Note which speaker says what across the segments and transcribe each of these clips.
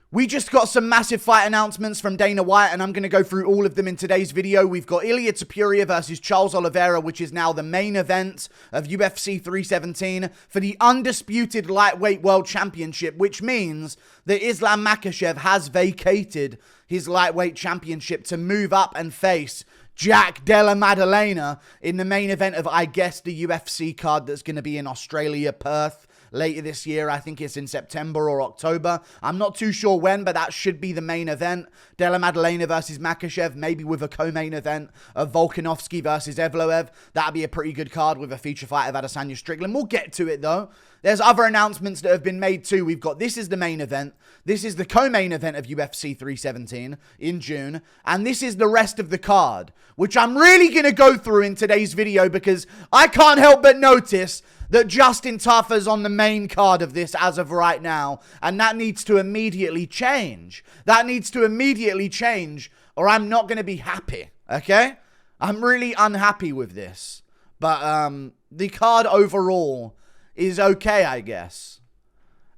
Speaker 1: We just got some massive fight announcements from Dana White, and I'm going to go through all of them in today's video. We've got Ilia Topuria versus Charles Oliveira, which is now the main event of UFC 317 for the undisputed lightweight world championship, which means that Islam Makhachev has vacated his lightweight championship to move up and face Jack Della Maddalena in the main event of, I guess, the UFC card that's going to be in Australia, Perth, later this year. I think it's in September or October. I'm not too sure when, but that should be the main event. Della Maddalena versus Makhachev, maybe with a co-main event of Volkanovski versus Evloev. That'd be a pretty good card with a feature fight of Adesanya Strickland. We'll get to it, though. There's other announcements that have been made, too. We've got, this is the main event. This is the co-main event of UFC 317 in June. And this is the rest of the card, which I'm really going to go through in today's video because I can't help but notice that Justin Tafa's on the main card of this as of right now. And that needs to immediately change. That needs to immediately change or I'm not going to be happy, okay? I'm really unhappy with this. But the card overall is okay, I guess.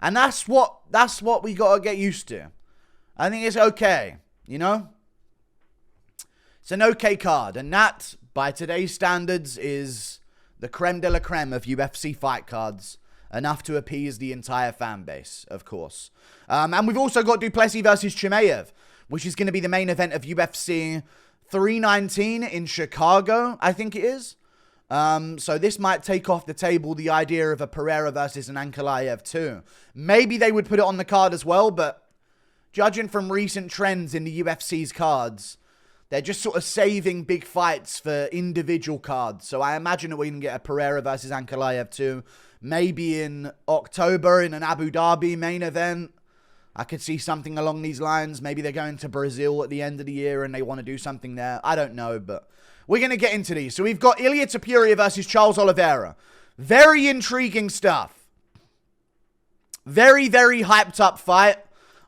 Speaker 1: And that's what we got to get used to. I think it's okay, you know? It's an okay card. And that, by today's standards, is the creme de la creme of UFC fight cards. Enough to appease the entire fan base, of course. And we've also got Plessis versus Chimaev, which is going to be the main event of UFC 319 in Chicago, I think it is. So this might take off the table the idea of a Pereira versus an Ankalaev too. Maybe they would put it on the card as well, but judging from recent trends in the UFC's cards, they're just sort of saving big fights for individual cards. So I imagine that we can get a Pereira versus Ankalaev too. Maybe in October in an Abu Dhabi main event. I could see something along these lines. Maybe they're going to Brazil at the end of the year and they want to do something there. I don't know, but we're going to get into these. So we've got Ilia Topuria versus Charles Oliveira. Very intriguing stuff. Very, very hyped up fight.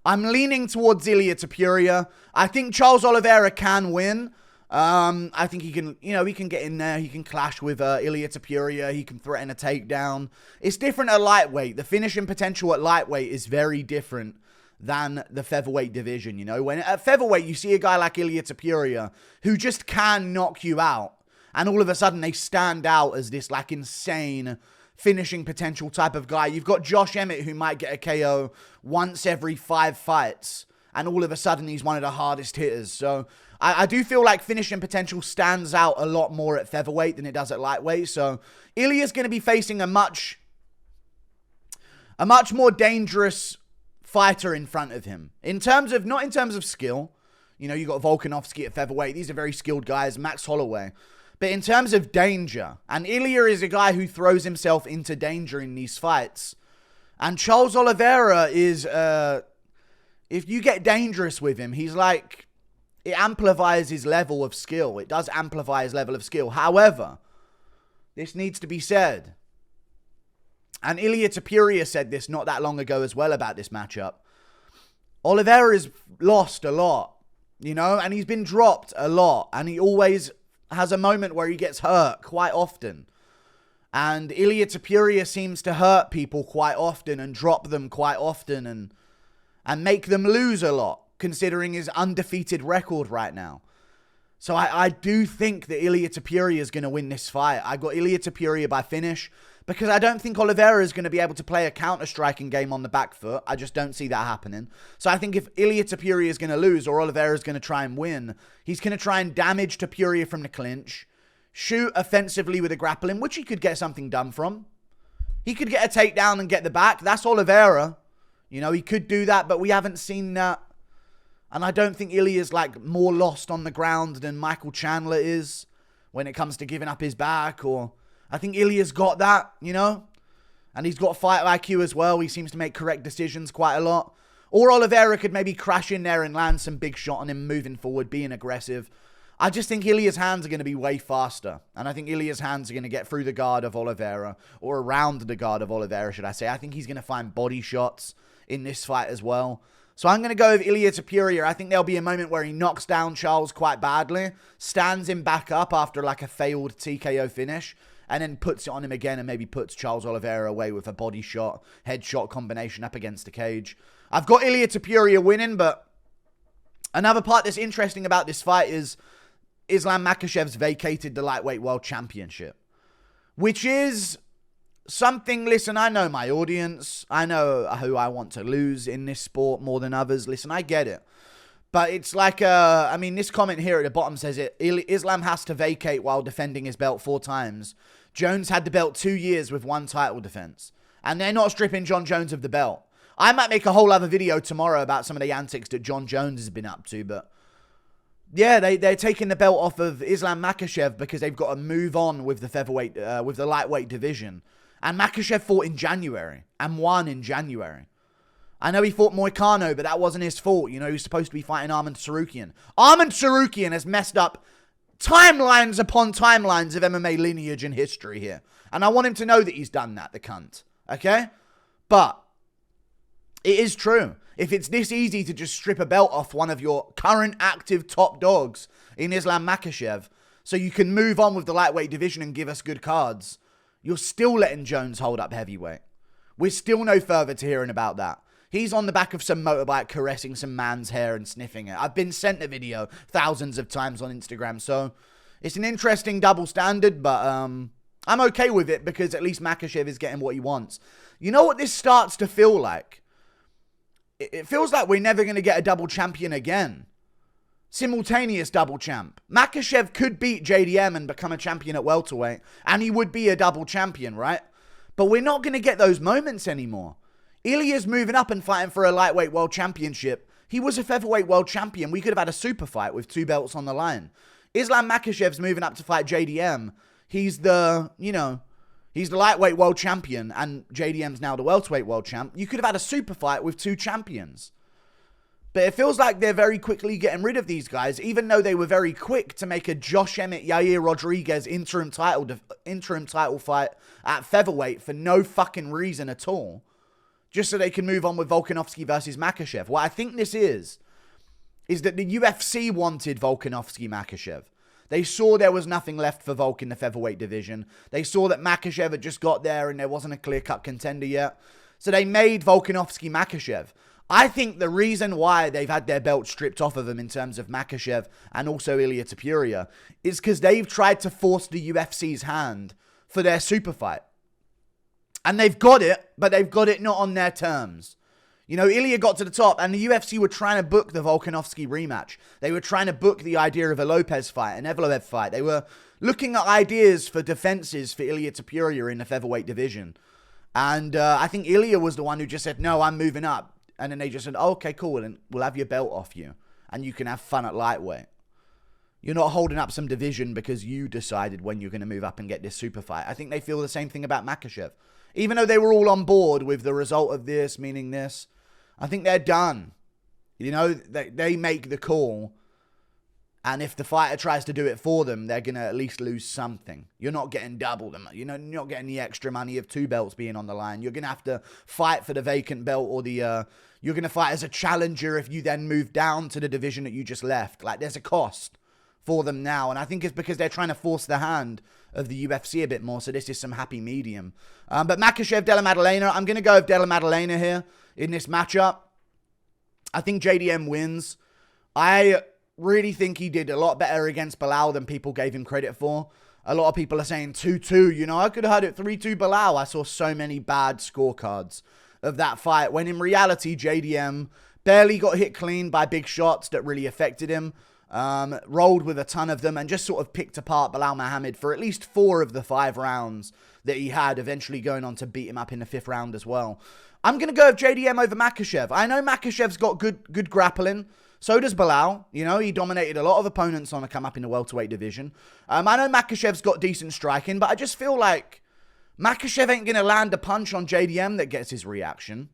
Speaker 1: I'm leaning towards Ilia Topuria. I think Charles Oliveira can win. I think he can, he can get in there. He can clash with Ilia Topuria. He can threaten a takedown. It's different at lightweight. The finishing potential at lightweight is very different than the featherweight division, When at featherweight, you see a guy like Ilia Topuria who just can knock you out. And all of a sudden, they stand out as this, insane finishing potential type of guy. You've got Josh Emmett, who might get a KO once every 5 fights. And all of a sudden, he's one of the hardest hitters. So I do feel like finishing potential stands out a lot more at featherweight than it does at lightweight. So Ilia's going to be facing a much more dangerous fighter in front of him. Not in terms of skill. You got Volkanovski at featherweight. These are very skilled guys. Max Holloway. But in terms of danger, and Ilia is a guy who throws himself into danger in these fights. And Charles Oliveira is, if you get dangerous with him, he's it amplifies his level of skill. It does amplify his level of skill. However, this needs to be said. And Ilia Topuria said this not that long ago as well about this matchup. Oliveira has lost a lot, and he's been dropped a lot. And he always has a moment where he gets hurt quite often. And Ilia Topuria seems to hurt people quite often and drop them quite often and make them lose a lot, considering his undefeated record right now. So I do think that Ilia Topuria is going to win this fight. I got Ilia Topuria by finish because I don't think Oliveira is going to be able to play a counter-striking game on the back foot. I just don't see that happening. So I think if Ilia Topuria is going to lose or Oliveira is going to try and win, he's going to try and damage Topuria from the clinch, shoot offensively with a grappling, which he could get something done from. He could get a takedown and get the back. That's Oliveira. He could do that, but we haven't seen that. And I don't think Ilia's more lost on the ground than Michael Chandler is when it comes to giving up his back. Or I think Ilia's got that, and he's got fight IQ as well. He seems to make correct decisions quite a lot. Or Oliveira could maybe crash in there and land some big shot on him moving forward, being aggressive. I just think Ilia's hands are going to be way faster. And I think Ilia's hands are going to get through the guard of Oliveira, or around the guard of Oliveira, should I say. I think he's going to find body shots in this fight as well. So I'm going to go with Ilia Topuria. I think there'll be a moment where he knocks down Charles quite badly, stands him back up after a failed TKO finish, and then puts it on him again and maybe puts Charles Oliveira away with a body shot, headshot combination up against the cage. I've got Ilia Topuria winning, but another part that's interesting about this fight is Islam Makhachev's vacated the lightweight world championship, which is something, listen, I know my audience. I know who I want to lose in this sport more than others. Listen, I get it. But it's like, I mean, this comment here at the bottom says it. Islam has to vacate while defending his belt 4 times. Jones had the belt 2 years with 1 title defense. And they're not stripping John Jones of the belt. I might make a whole other video tomorrow about some of the antics that John Jones has been up to. But yeah, they're taking the belt off of Islam Makhachev because they've got to move on with the featherweight, with the lightweight division. And Makhachev fought in January and won in January. I know he fought Moicano, but that wasn't his fault. You know, he was supposed to be fighting Arman Tsarukyan. Arman Tsarukyan has messed up timelines upon timelines of MMA lineage and history here. And I want him to know that he's done that, the cunt. Okay? But it is true. If it's this easy to just strip a belt off one of your current active top dogs in Islam Makhachev so you can move on with the lightweight division and give us good cards, you're still letting Jones hold up heavyweight. We're still no further to hearing about that. He's on the back of some motorbike caressing some man's hair and sniffing it. I've been sent the video thousands of times on Instagram. So it's an interesting double standard, but I'm okay with it because at least Makhachev is getting what he wants. You know what this starts to feel like? It feels like we're never going to get a double champion again. Simultaneous double champ. Makhachev could beat JDM and become a champion at welterweight, and he would be a double champion, right? But we're not going to get those moments anymore. Ilia's moving up and fighting for a lightweight world championship. He was a featherweight world champion. We could have had a super fight with 2 belts on the line. Islam Makhachev's moving up to fight JDM. He's the lightweight world champion, and JDM's now the welterweight world champ. You could have had a super fight with 2 champions. But it feels like they're very quickly getting rid of these guys, even though they were very quick to make a Josh Emmett, Yair Rodriguez interim title fight at featherweight for no fucking reason at all. Just so they can move on with Volkanovski versus Makhachev. What I think this is that the UFC wanted Volkanovski-Makhachev. They saw there was nothing left for Volk in the featherweight division. They saw that Makhachev had just got there and there wasn't a clear-cut contender yet. So they made Volkanovski-Makhachev. I think the reason why they've had their belt stripped off of them in terms of Makhachev and also Ilia Topuria is because they've tried to force the UFC's hand for their super fight. And they've got it, but they've got it not on their terms. You know, Ilia got to the top, and the UFC were trying to book the Volkanovski rematch. They were trying to book the idea of a Lopez fight, an Evloev fight. They were looking at ideas for defenses for Ilia Topuria in the featherweight division. And I think Ilia was the one who just said, no, I'm moving up. And then they just said, oh, okay, cool, and we'll have your belt off you, and you can have fun at lightweight. You're not holding up some division because you decided when you're going to move up and get this super fight. I think they feel the same thing about Makhachev. Even though they were all on board with the result of this, meaning this, I think they're done. You know, they make the call. And if the fighter tries to do it for them, they're going to at least lose something. You're not getting double them. You know, you're not getting the extra money of 2 belts being on the line. You're going to have to fight for the vacant belt or the... you're going to fight as a challenger if you then move down to the division that you just left. Like, there's a cost for them now. And I think it's because they're trying to force the hand of the UFC a bit more. So this is some happy medium. But Makhachev, Della Maddalena. I'm going to go with Della Maddalena here in this matchup. I think JDM wins. I really think he did a lot better against Bilal than people gave him credit for. A lot of people are saying 2-2. You know, I could have had it 3-2 Bilal. I saw so many bad scorecards of that fight, when in reality, JDM barely got hit clean by big shots that really affected him. Rolled with a ton of them and just sort of picked apart Bilal Muhammad for at least 4 of the 5 rounds that he had, eventually going on to beat him up in the 5th round as well. I'm going to go with JDM over Makhachev. I know Makhachev's got good grappling. So does Bilal. You know, he dominated a lot of opponents on a come up in the welterweight division. I know Makhachev's got decent striking, but I just feel like Makhachev ain't going to land a punch on JDM that gets his reaction.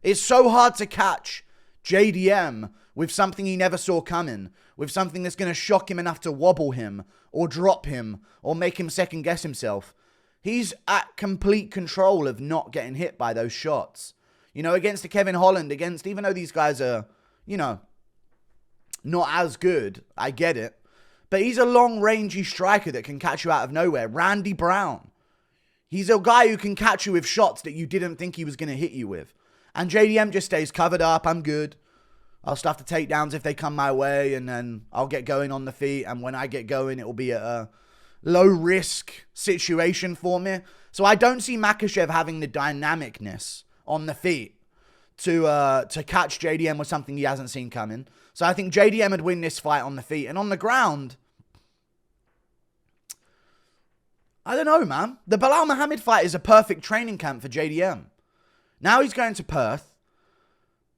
Speaker 1: It's so hard to catch JDM with something he never saw coming, with something that's going to shock him enough to wobble him or drop him or make him second guess himself. He's at complete control of not getting hit by those shots. You know, against a Kevin Holland, even though these guys are, you know, not as good, I get it, but he's a long-rangey striker that can catch you out of nowhere. Randy Brown. He's a guy who can catch you with shots that you didn't think he was going to hit you with. And JDM just stays covered up. I'm good. I'll stuff the takedowns if they come my way, and then I'll get going on the feet. And when I get going, it will be a low-risk situation for me. So I don't see Makhachev having the dynamicness on the feet to catch JDM with something he hasn't seen coming. So I think JDM would win this fight on the feet. And on the ground, I don't know, man. The Belal Muhammad fight is a perfect training camp for JDM. Now he's going to Perth.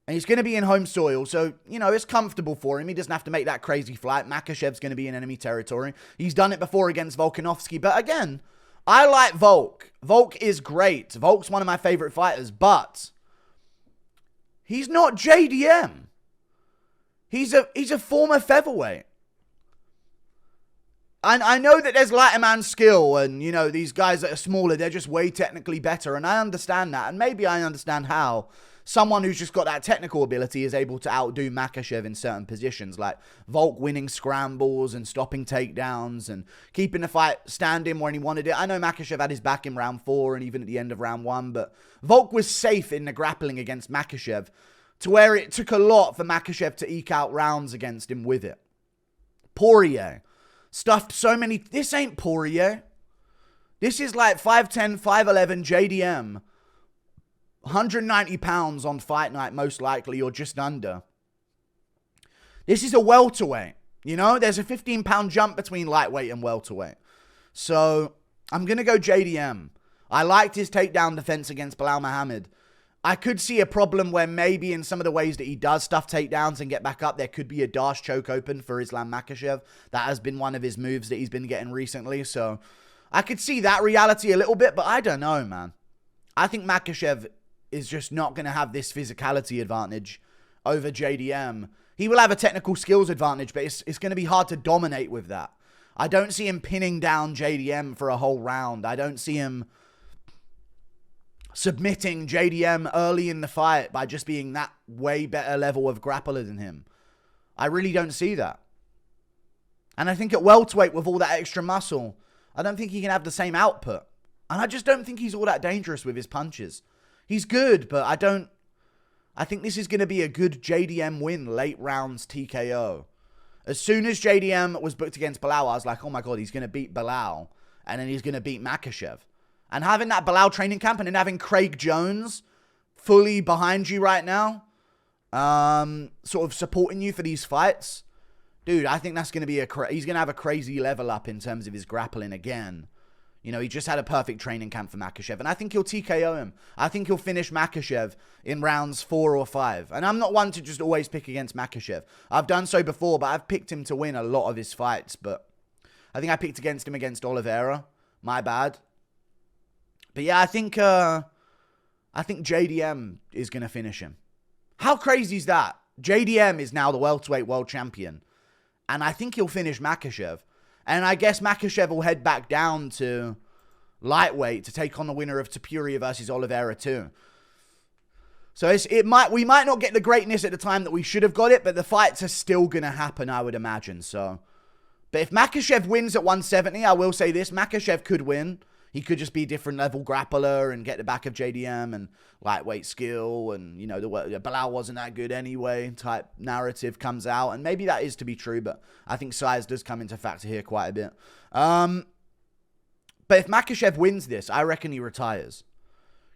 Speaker 1: And he's going to be in home soil, so, you know, it's comfortable for him. He doesn't have to make that crazy flight. Makhachev's going to be in enemy territory. He's done it before against Volkanovski. But again, I like Volk. Volk is great. Volk's one of my favorite fighters, but he's not JDM. He's a former featherweight. And I know that there's lighter man skill, and, you know, these guys that are smaller, they're just way technically better. And I understand that, and maybe I understand how someone who's just got that technical ability is able to outdo Makhachev in certain positions, like Volk winning scrambles and stopping takedowns and keeping the fight standing when he wanted it. I know Makhachev had his back in round 4 and even at the end of round 1, but Volk was safe in the grappling against Makhachev to where it took a lot for Makhachev to eke out rounds against him with it. Poirier stuffed so many. This ain't Poirier. This is like 5'10", 5'11", JDM. 190 pounds on fight night, most likely, or just under. This is a welterweight. You know, there's a 15-pound jump between lightweight and welterweight. So, I'm going to go JDM. I liked his takedown defense against Belal Muhammad. I could see a problem where maybe in some of the ways that he does stuff takedowns and get back up, there could be a dash choke open for Islam Makhachev. That has been one of his moves that he's been getting recently. So, I could see that reality a little bit, but I don't know, man. I think Makhachev is just not going to have this physicality advantage over JDM. He will have a technical skills advantage, but it's going to be hard to dominate with that. I don't see him pinning down JDM for a whole round. I don't see him submitting JDM early in the fight by just being that way better level of grappler than him. I really don't see that. And I think at welterweight with all that extra muscle, I don't think he can have the same output. And I just don't think he's all that dangerous with his punches. He's good, but I think this is going to be a good JDM win, late rounds TKO. As soon as JDM was booked against Belal, I was like, oh my God, he's going to beat Belal. And then he's going to beat Makhachev. And having that Belal training camp and then having Craig Jones fully behind you right now, sort of supporting you for these fights, dude, I think that's going to be he's going to have a crazy level up in terms of his grappling again. You know, he just had a perfect training camp for Makhachev. And I think he'll TKO him. I think he'll finish Makhachev in rounds 4 or 5. And I'm not one to just always pick against Makhachev. I've done so before, but I've picked him to win a lot of his fights. But I think I picked against him against Oliveira. My bad. But yeah, I think JDM is going to finish him. How crazy is that? JDM is now the welterweight world champion. And I think he'll finish Makhachev. And I guess Makhachev will head back down to lightweight to take on the winner of Topuria versus Oliveira too. So we might not get the greatness at the time that we should have got it, but the fights are still going to happen, I would imagine. So, but if Makhachev wins at 170, I will say this, Makhachev could win. He could just be a different level grappler and get the back of JDM and lightweight skill and, you know, the Belal wasn't that good anyway type narrative comes out. And maybe that is to be true, but I think size does come into factor here quite a bit. But if Makhachev wins this, I reckon he retires.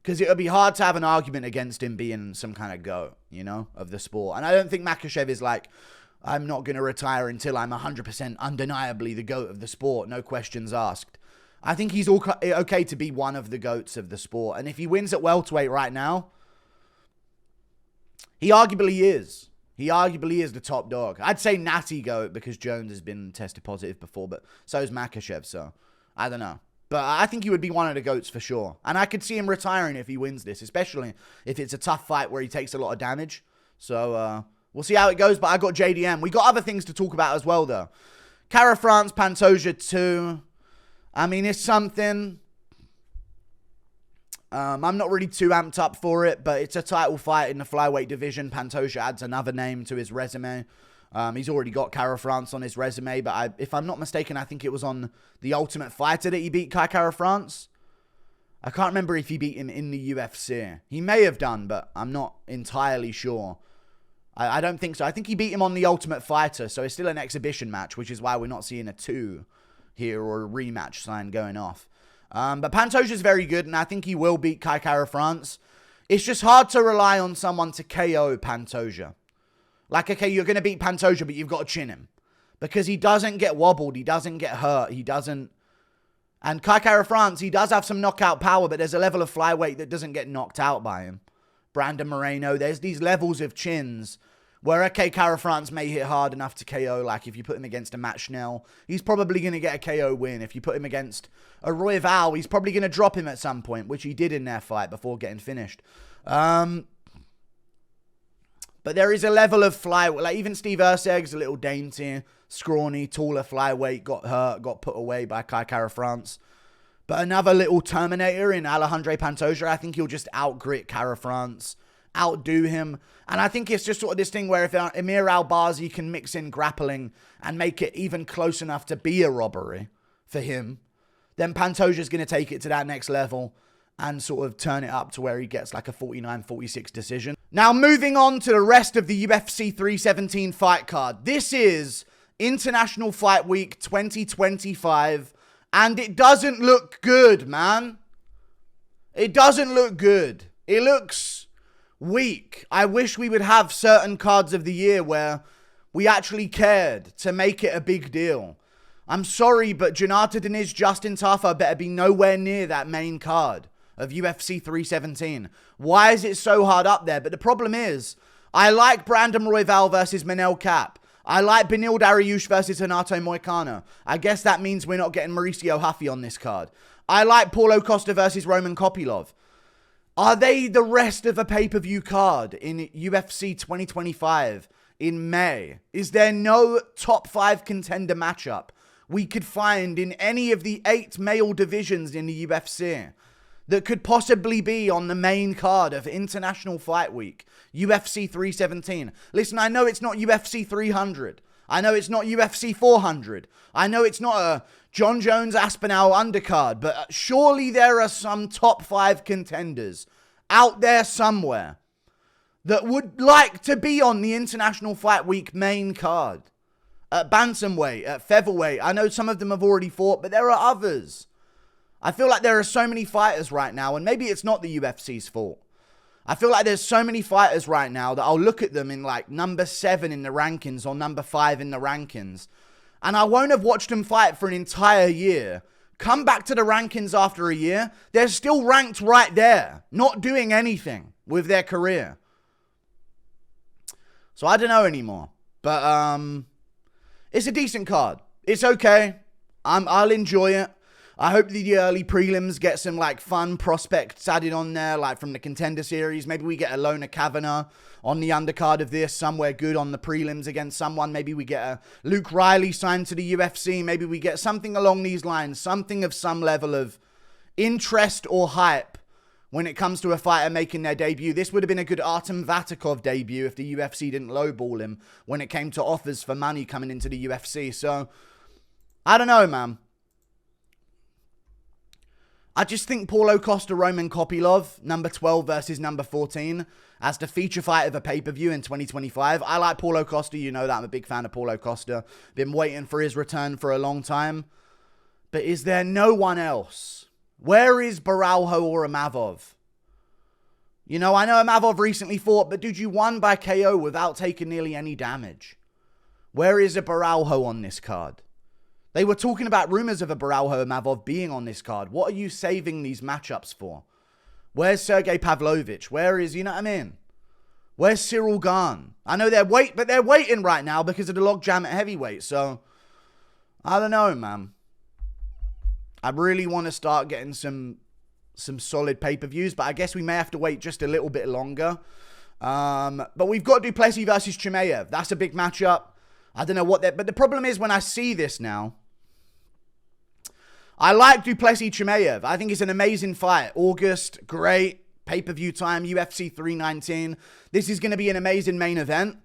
Speaker 1: Because it would be hard to have an argument against him being some kind of GOAT, you know, of the sport. And I don't think Makhachev is like, I'm not going to retire until I'm 100% undeniably the GOAT of the sport, no questions asked. I think he's okay to be one of the GOATs of the sport. And if he wins at welterweight right now, he arguably is. He arguably is the top dog. I'd say Natty GOAT because Jones has been tested positive before, but so is Makhachev, so I don't know. But I think he would be one of the GOATs for sure. And I could see him retiring if he wins this, especially if it's a tough fight where he takes a lot of damage. So we'll see how it goes, but I got JDM. We got other things to talk about as well, though. Cara France, Pantoja 2. I mean, it's something. I'm not really too amped up for it, but it's a title fight in the flyweight division. Pantoja adds another name to his resume. He's already got Cara France on his resume, but if I'm not mistaken, I think it was on The Ultimate Fighter that he beat Cara France. I can't remember if he beat him in the UFC. He may have done, but I'm not entirely sure. I don't think so. I think he beat him on the Ultimate Fighter, so it's still an exhibition match, which is why we're not seeing a 2 here or a rematch sign going off. But Pantoja's very good, and I think he will beat Kai Kara-France. It's just hard to rely on someone to KO Pantoja. Like, okay, you're going to beat Pantoja, but you've got to chin him. Because he doesn't get wobbled, he doesn't get hurt, he doesn't... And Kai Kara-France, he does have some knockout power, but there's a level of flyweight that doesn't get knocked out by him. Brandon Moreno, there's these levels of chins where, okay, Kara-France may hit hard enough to KO. Like, if you put him against a Matt Schnell, he's probably going to get a KO win. If you put him against a Royval, he's probably going to drop him at some point, which he did in their fight before getting finished. But there is a level of flyweight. Like, even Steve Erceg's a little dainty, scrawny, taller flyweight, got hurt, got put away by Kai Kara-France. But another little Terminator in Alejandro Pantoja, I think he'll just out-grit Kara-France, outdo him. And I think it's just sort of this thing where if Amir Al-Bazi can mix in grappling and make it even close enough to be a robbery for him, then Pantoja's going to take it to that next level and sort of turn it up to where he gets like a 49-46 decision. Now, moving on to the rest of the UFC 317 fight card. This is International Fight Week 2025. And it doesn't look good, man. It doesn't look good. It looks weak. I wish we would have certain cards of the year where we actually cared to make it a big deal. I'm sorry, but Jonata Deniz, Justin Tafa better be nowhere near that main card of UFC 317. Why is it so hard up there? But the problem is, I like Brandon Royval versus Manel Kape. I like Beneil Dariush versus Renato Moicano. I guess that means we're not getting Mauricio Huffy on this card. I like Paulo Costa versus Roman Kopylov. Are they the rest of a pay-per-view card in UFC 2025 in May? Is there no top 5 contender matchup we could find in any of the 8 male divisions in the UFC that could possibly be on the main card of International Fight Week, UFC 317. Listen, I know it's not UFC 300. I know it's not UFC 400. I know it's not a John Jones Aspinall undercard, but surely there are some top 5 contenders out there somewhere that would like to be on the International Fight Week main card. At bantamweight, at featherweight. I know some of them have already fought, but there are others. I feel like there are so many fighters right now, and maybe it's not the UFC's fault. I feel like there's so many fighters right now that I'll look at them in like number 7 in the rankings or number 5 in the rankings, and I won't have watched them fight for an entire year. Come back to the rankings after a year, they're still ranked right there, not doing anything with their career. So I don't know anymore, but it's a decent card. It's okay. I'll enjoy it. I hope the early prelims get some like fun prospects added on there, like from the Contender Series. Maybe we get a Lona Kavanagh on the undercard of this, somewhere good on the prelims against someone. Maybe we get a Luke Riley signed to the UFC. Maybe we get something along these lines, something of some level of interest or hype when it comes to a fighter making their debut. This would have been a good Artem Vatakov debut if the UFC didn't lowball him when it came to offers for money coming into the UFC. So, I don't know, man. I just think Paulo Costa, Roman Kopylov, number 12 versus number 14, as the feature fight of a pay-per-view in 2025. I like Paulo Costa. You know that. I'm a big fan of Paulo Costa. Been waiting for his return for a long time. But is there no one else? Where is Baralho or Amavov? You know, I know Amavov recently fought, but dude, you won by KO without taking nearly any damage. Where is a Baralho on this card? They were talking about rumors of a Baralho Amavov being on this card. What are you saving these matchups for? Where's Sergey Pavlovich? Where is, you know what I mean? Where's Cyril Gane? I know they're waiting right now because of the logjam at heavyweight. So, I don't know, man. I really want to start getting some solid pay-per-views, but I guess we may have to wait just a little bit longer. But we've got Plessis versus Chimaev. That's a big matchup. I don't know what that... But the problem is when I see this now, I like Plessis Chimaev. I think it's an amazing fight. August, great. Pay-per-view time, UFC 319. This is going to be an amazing main event.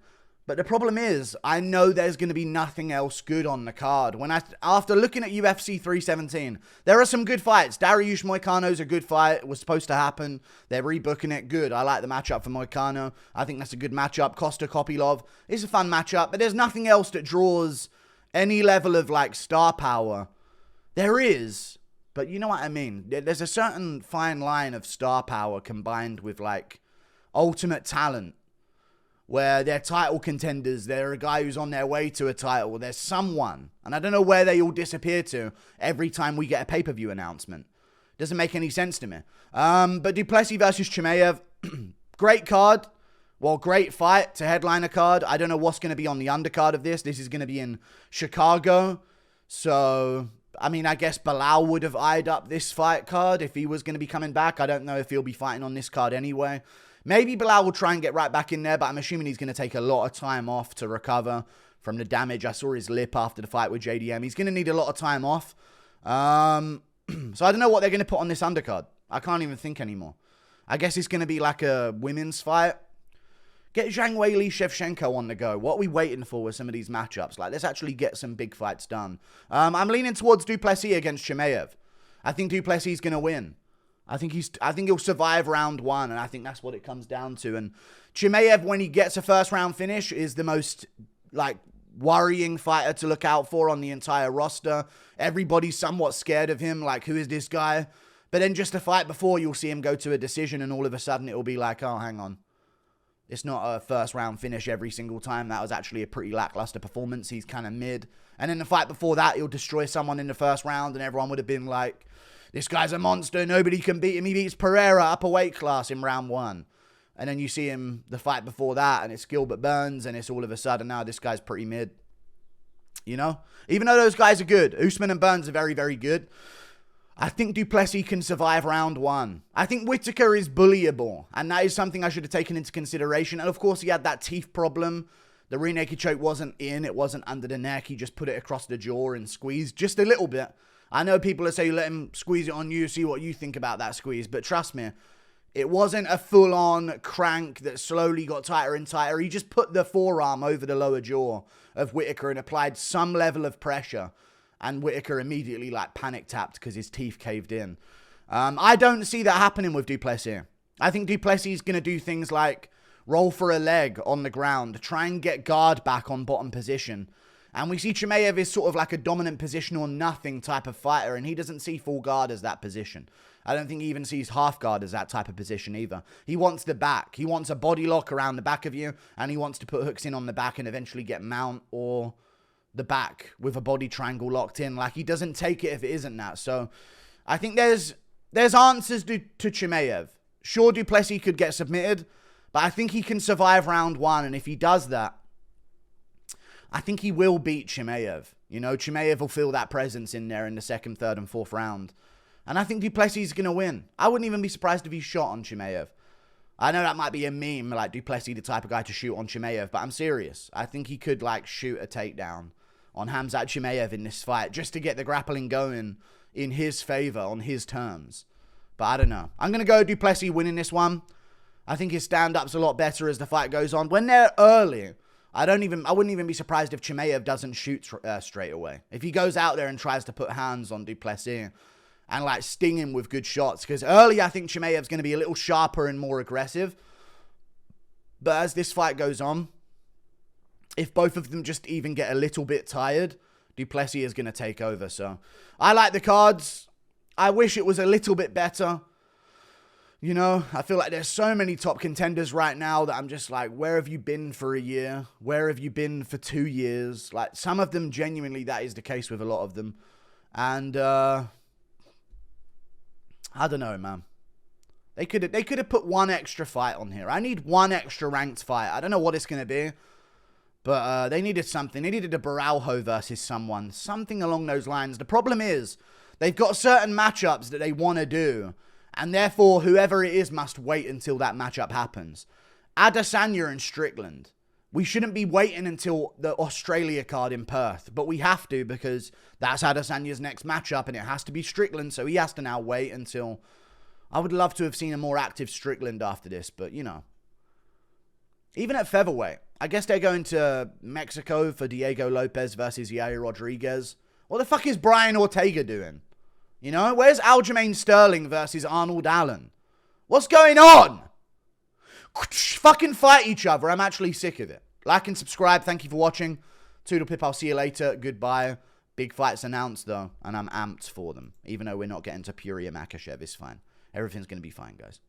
Speaker 1: But the problem is, I know there's going to be nothing else good on the card. After looking at UFC 317, there are some good fights. Dariush Moicano's a good fight. It was supposed to happen. They're rebooking it. Good. I like the matchup for Moicano. I think that's a good matchup. Costa Kopylov is a fun matchup. But there's nothing else that draws any level of, like, star power. There is. But you know what I mean. There's a certain fine line of star power combined with, like, ultimate talent. Where they're title contenders, they're a guy who's on their way to a title, there's someone, and I don't know where they all disappear to every time we get a pay-per-view announcement. Doesn't make any sense to me. But du Plessis versus Chimaev, great card, well, great fight to headline a card. I don't know what's going to be on the undercard of this. This is going to be in Chicago, so, I mean, I guess Bilal would have eyed up this fight card if he was going to be coming back. I don't know if he'll be fighting on this card anyway. Maybe Bilal will try and get right back in there, but I'm assuming he's going to take a lot of time off to recover from the damage. I saw his lip after the fight with JDM. He's going to need a lot of time off. So I don't know what they're going to put on this undercard. I can't even think anymore. I guess it's going to be like a women's fight. Get Zhang Weili, Shevchenko on the go. What are we waiting for with some of these matchups? Like, let's actually get some big fights done. I'm leaning towards du Plessis against Chimaev. I think du Plessis is going to win. I think he'll survive round one, and I think that's what it comes down to. And Chimaev, when he gets a first round finish, is the most, like, worrying fighter to look out for on the entire roster. Everybody's somewhat scared of him, like, who is this guy? But then just a fight before, you'll see him go to a decision, and all of a sudden it'll be like, oh, hang on. It's not a first round finish every single time. That was actually a pretty lackluster performance. He's kind of mid. And in the fight before that, he'll destroy someone in the first round, and everyone would have been like, this guy's a monster. Nobody can beat him. He beats Pereira up a weight class in round one. And then you see him the fight before that, and it's Gilbert Burns, and it's all of a sudden, now this guy's pretty mid. You know? Even though those guys are good. Usman and Burns are very, very good. I think du Plessis can survive round one. I think Whittaker is bullyable, and that is something I should have taken into consideration. And of course, he had that teeth problem. The rear naked choke wasn't in. It wasn't under the neck. He just put it across the jaw and squeezed just a little bit. I know people that say let him squeeze it on you, see what you think about that squeeze. But trust me, it wasn't a full-on crank that slowly got tighter and tighter. He just put the forearm over the lower jaw of Whittaker and applied some level of pressure. And Whittaker immediately, like, panic tapped because his teeth caved in. I don't see that happening with du Plessis. I think du Plessis is going to do things like roll for a leg on the ground, try and get guard back on bottom position. And we see Chimaev is sort of like a dominant position or nothing type of fighter, and he doesn't see full guard as that position. I don't think he even sees half guard as that type of position either. He wants the back. He wants a body lock around the back of you, and he wants to put hooks in on the back and eventually get mount or the back with a body triangle locked in. Like, he doesn't take it if it isn't that. So I think there's answers to Chimaev. Sure, du Plessis could get submitted, but I think he can survive round one, and if he does that, I think he will beat Chimaev. You know, Chimaev will feel that presence in there in the second, third, and fourth round. And I think du Plessis is going to win. I wouldn't even be surprised if he shot on Chimaev. I know that might be a meme, like du Plessis the type of guy to shoot on Chimaev, but I'm serious. I think he could, like, shoot a takedown on Khamzat Chimaev in this fight just to get the grappling going in his favor, on his terms. But I don't know. I'm going to go du Plessis winning this one. I think his stand-up's a lot better as the fight goes on. When they're early, I wouldn't even be surprised if Chimaev doesn't shoot straight away. If he goes out there and tries to put hands on du Plessis and, like, sting him with good shots. Because early, I think Chimaev's going to be a little sharper and more aggressive. But as this fight goes on, if both of them just even get a little bit tired, du Plessis is going to take over. So I like the cards. I wish it was a little bit better. You know, I feel like there's so many top contenders right now that I'm just like, where have you been for a year? Where have you been for 2 years? Like, some of them, genuinely, that is the case with a lot of them. And, I don't know, man. They could have put one extra fight on here. I need one extra ranked fight. I don't know what it's going to be. But they needed something. They needed a Baralho versus someone. Something along those lines. The problem is, they've got certain matchups that they want to do. And therefore, whoever it is must wait until that matchup happens. Adesanya and Strickland. We shouldn't be waiting until the Australia card in Perth. But we have to, because that's Adesanya's next matchup. And it has to be Strickland. So he has to now wait until... I would love to have seen a more active Strickland after this. But, you know. Even at featherweight. I guess they're going to Mexico for Diego Lopez versus Yair Rodriguez. What the fuck is Brian Ortega doing? You know, where's Aljamain Sterling versus Arnold Allen? What's going on? Fucking fight each other. I'm actually sick of it. Like and subscribe. Thank you for watching. Toodle pip. I'll see you later. Goodbye. Big fights announced, though, and I'm amped for them. Even though we're not getting Topuria Makhachev, it's fine. Everything's going to be fine, guys.